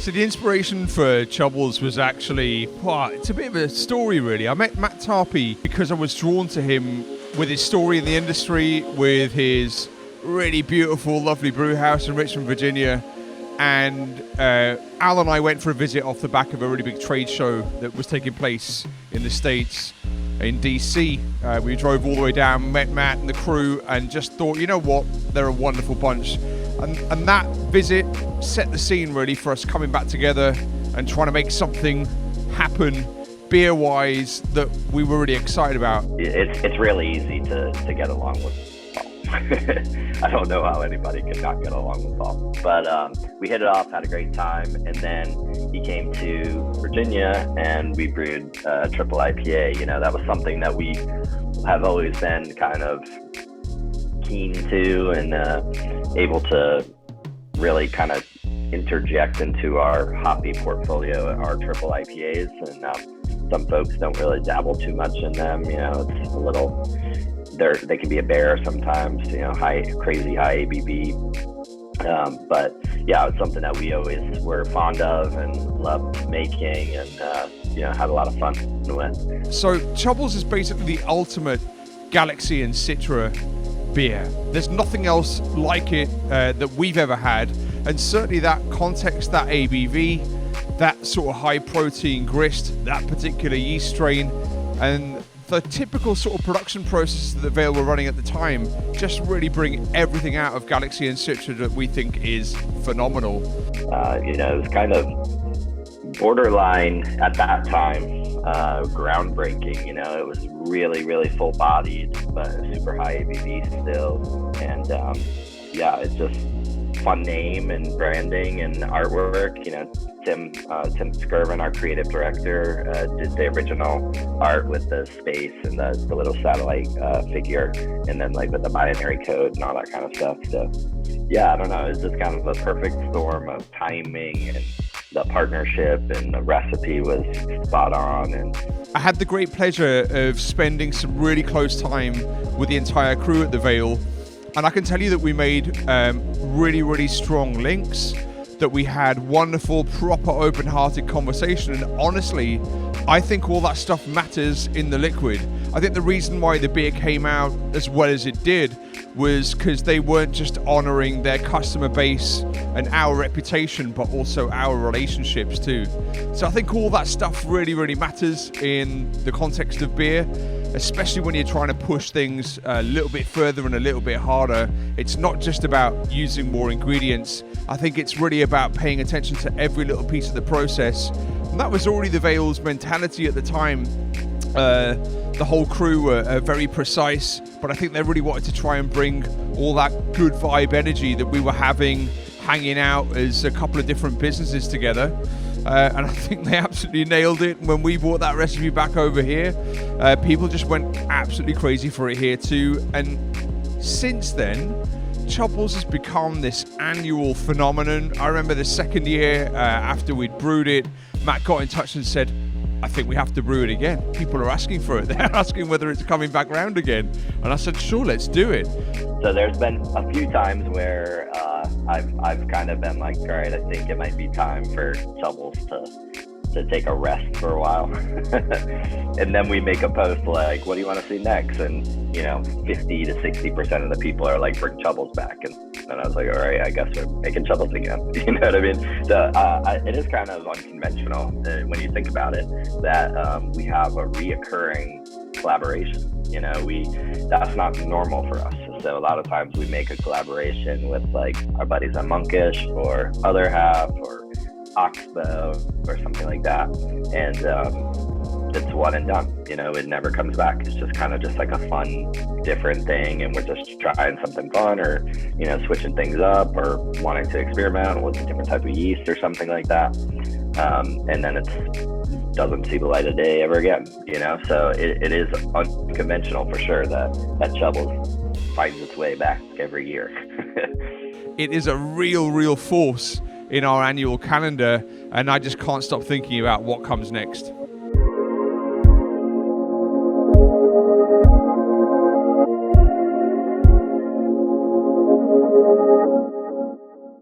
So the inspiration for Chubbles was actually, it's a bit of a story really. I met Matt Tarpey because I was drawn to him with his story in the industry, with his really beautiful, lovely brew house in Richmond, Virginia. And Al and I went for a visit off the back of a really big trade show that was taking place in the States, in DC. We drove all the way down, met Matt and the crew, and just thought, you know what, they're a wonderful bunch. And that visit set the scene really for us coming back together and trying to make something happen beer-wise that we were really excited about. It's really easy to get along with Paul. I don't know how anybody could not get along with Paul. But we hit it off, had a great time, and then he came to Virginia and we brewed triple IPA. You know, that was something that we have always been kind of keen to and able to really kind of interject into our hoppy portfolio, our triple IPAs. And some folks don't really dabble too much in them. You know, it's a little, they can be a bear sometimes, you know, crazy high ABV. But yeah, it's something that we always were fond of and loved making and, you know, had a lot of fun with. So Chubbles is basically the ultimate Galaxy and Citra beer. There's nothing else like it that we've ever had. And certainly that context, that ABV, that sort of high protein grist, that particular yeast strain, and the typical sort of production processes that Vale were running at the time just really bring everything out of Galaxy and Citra that we think is phenomenal. You know, it was kind of borderline at that time, groundbreaking. You know, it was really, really full bodied, but super high ABV still. And yeah, it's just fun name and branding and artwork. You know, Tim Skirvin, our creative director, did the original art with the space and the little satellite figure, and then like with the binary code and all that kind of stuff. So yeah, I don't know, it's just kind of a perfect storm of timing, and the partnership and the recipe was spot on. And I had the great pleasure of spending some really close time with the entire crew at the Vale, and I can tell you that we made really, really strong links, that we had wonderful, proper, open-hearted conversation. And honestly, I think all that stuff matters in the liquid. I think the reason why the beer came out as well as it did was because they weren't just honoring their customer base and our reputation, but also our relationships too. So I think all that stuff really, really matters in the context of beer, especially when you're trying to push things a little bit further and a little bit harder. It's not just about using more ingredients. I think it's really about paying attention to every little piece of the process. And that was already the Vale's mentality at the time. The whole crew were very precise, but I think they really wanted to try and bring all that good vibe energy that we were having, hanging out as a couple of different businesses together. And I think they absolutely nailed it. When we brought that recipe back over here, people just went absolutely crazy for it here too. And since then, Chubbles has become this annual phenomenon. I remember the second year after we'd brewed it, Matt got in touch and said, I think we have to brew it again. People are asking for it. They're asking whether it's coming back round again. And I said, sure, let's do it. So there's been a few times where I've kind of been like, all right, I think it might be time for Chubbles to take a rest for a while. And then we make a post like, what do you want to see next? And, you know, 50 to 60% of the people are like, bring Chubbles back. And I was like, all right, I guess we're making Chubbles again. You know what I mean? So it is kind of unconventional when you think about it, that we have a reoccurring collaboration. You know, that's not normal for us. So a lot of times we make a collaboration with like our buddies at Monkish or Other Half or Oxbow or something like that, and it's one and done. You know, it never comes back. It's just kind of just like a fun, different thing, and we're just trying something fun, or, you know, switching things up, or wanting to experiment with a different type of yeast or something like that. And then it doesn't see the light of day ever again. You know, so it is unconventional for sure that Chubbles finds its way back every year. It is a real force in our annual calendar, and I just can't stop thinking about what comes next.